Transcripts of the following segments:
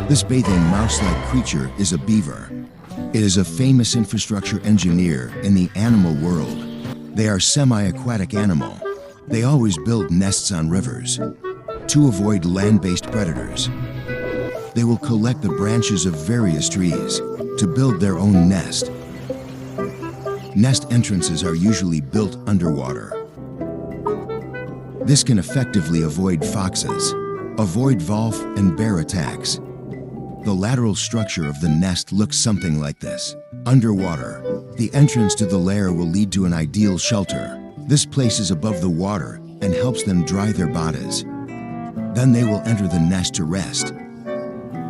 This bathing mouse-like creature is a beaver. It is a famous infrastructure engineer in the animal world. They are semi-aquatic animal. They always build nests on rivers to avoid land-based predators. They will collect the branches of various trees to build their own nest. Nest entrances are usually built underwater. This can effectively avoid foxes, avoid wolf and bear attacks. The lateral structure of the nest looks something like this. Underwater, the entrance to the lair will lead to an ideal shelter. This places above the water and helps them dry their bodies. Then they will enter the nest to rest.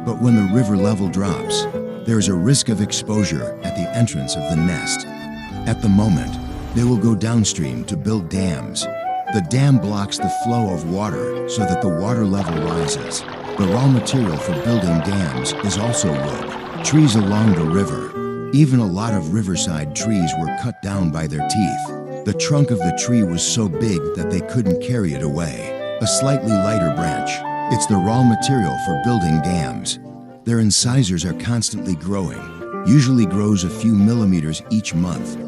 But when the river level drops, there is a risk of exposure at the entrance of the nest. At the moment, they will go downstream to build dams. The dam blocks the flow of water so that the water level rises. The raw material for building dams is also wood. Trees along the river. Even a lot of riverside trees were cut down by their teeth. The trunk of the tree was so big that they couldn't carry it away. A slightly lighter branch. It's the raw material for building dams. Their incisors are constantly growing, usually grows a few millimeters each month.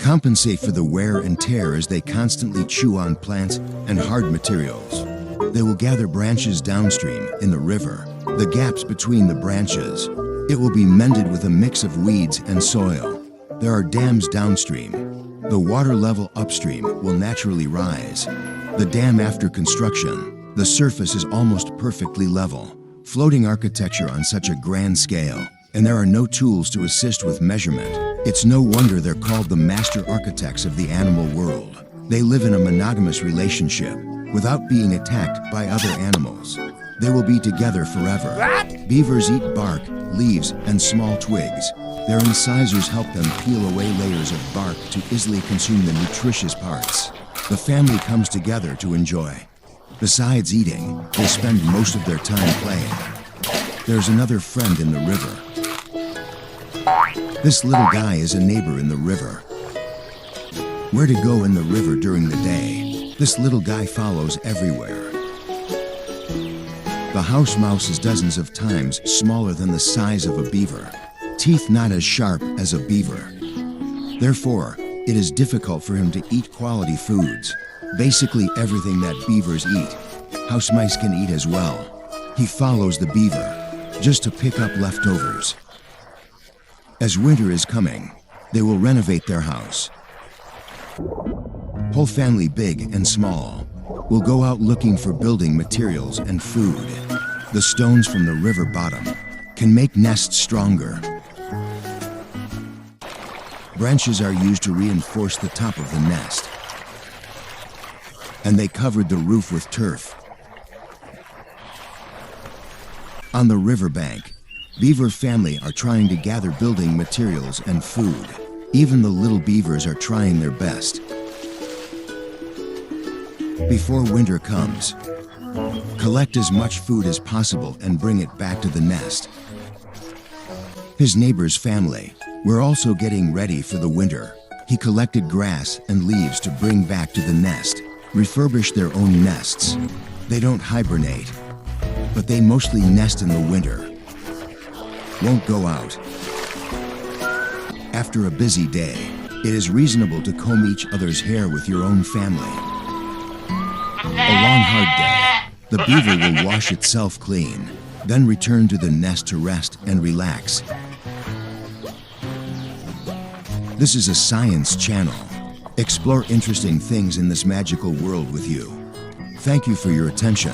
Compensate for the wear and tear as they constantly chew on plants and hard materials. They will gather branches downstream in the river, the gaps between the branches. It will be mended with a mix of weeds and soil. There are dams downstream. The water level upstream will naturally rise. The dam after construction. The surface is almost perfectly level. Floating architecture on such a grand scale, and there are no tools to assist with measurement. It's no wonder they're called the master architects of the animal world. They live in a monogamous relationship without being attacked by other animals. They will be together forever. Beavers eat bark, leaves, and small twigs. Their incisors help them peel away layers of bark to easily consume the nutritious parts. The family comes together to enjoy. Besides eating, they spend most of their time playing. There's another friend in the river. This little guy is a neighbor in the river. Where to go in the river during the day? This little guy follows everywhere. The house mouse is dozens of times smaller than the size of a beaver. Teeth not as sharp as a beaver. Therefore, it is difficult for him to eat quality foods. Basically everything that beavers eat, house mice can eat as well. He follows the beaver, just to pick up leftovers. As winter is coming, they will renovate their house. Whole family, big and small, will go out looking for building materials and food. The stones from the river bottom can make nests stronger. Branches are used to reinforce the top of the nest. And they covered the roof with turf. On the riverbank, beaver family are trying to gather building materials and food. Even the little beavers are trying their best. Before winter comes, collect as much food as possible and bring it back to the nest. His neighbor's family were also getting ready for the winter. He collected grass and leaves to bring back to the nest. Refurbish their own nests. They don't hibernate, but they mostly nest in the winter. Won't go out. After a busy day, it is reasonable to comb each other's hair with your own family. A long hard day, the beaver will wash itself clean, then return to the nest to rest and relax. This is a science channel. Explore interesting things in this magical world with you. Thank you for your attention.